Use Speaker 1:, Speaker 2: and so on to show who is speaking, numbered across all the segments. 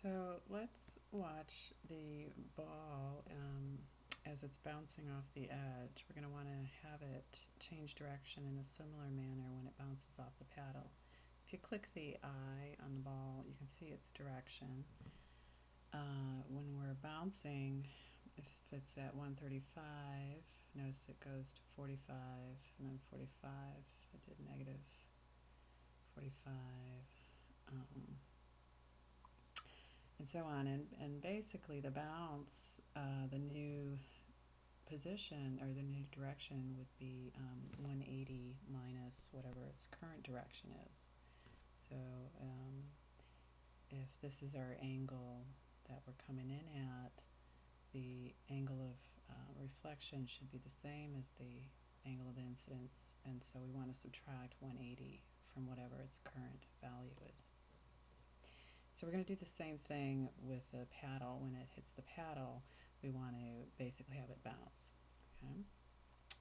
Speaker 1: So let's watch the ball as it's bouncing off the edge. We're going to want to have it change direction in a similar manner when it bounces off the paddle. If you click the eye on the ball, you can see its direction. When we're bouncing, if it's at 135, notice it goes to 45, and then 45, I did negative 45. And so on, and basically the bounce, the new position or the new direction would be 180 minus whatever its current direction is. So if this is our angle that we're coming in at, the angle of reflection should be the same as the angle of incidence, and so we want to subtract 180 from whatever its current value is. So we're going to do the same thing with the paddle. When it hits the paddle, we want to basically have it bounce. Okay?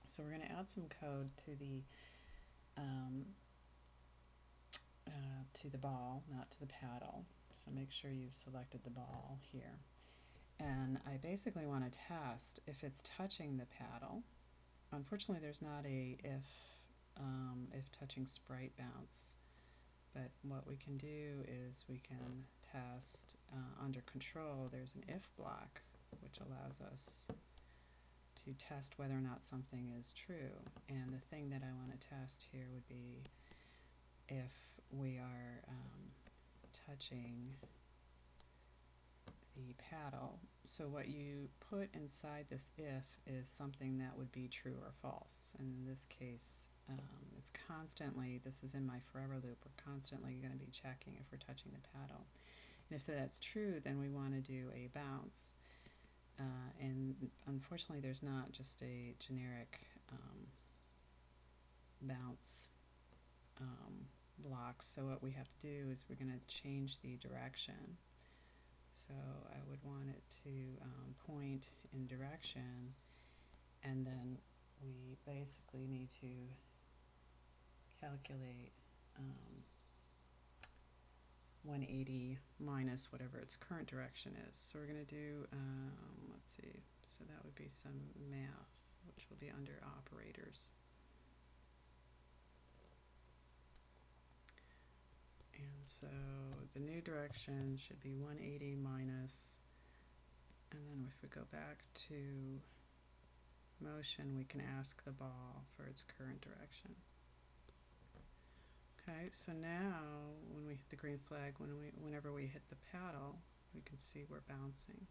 Speaker 1: So we're going to add some code to the ball, not to the paddle. So make sure you've selected the ball here. And I basically want to test if it's touching the paddle. Unfortunately, there's not a if touching sprite bounce. But what we can do is we can test under control. There's an if block which allows us to test whether or not something is true. And the thing that I want to test here would be if we are touching the paddle. So what you put inside this if is something that would be true or false. And in this case, it's constantly, this is in my forever loop, we're constantly going to be checking if we're touching the paddle. And if that's true, then we want to do a bounce. And unfortunately, there's not just a generic bounce block. So what we have to do is we're going to change the direction. So I would want it to point in direction, and then we basically need to calculate 180 minus whatever its current direction is. So we're going to do, let's see, so that would be some math, which will be under operators. And so the new direction should be 180 minus, and then if we go back to motion, we can ask the ball for its current direction. Okay, so now when we hit the green flag, whenever we hit the paddle, we can see we're bouncing.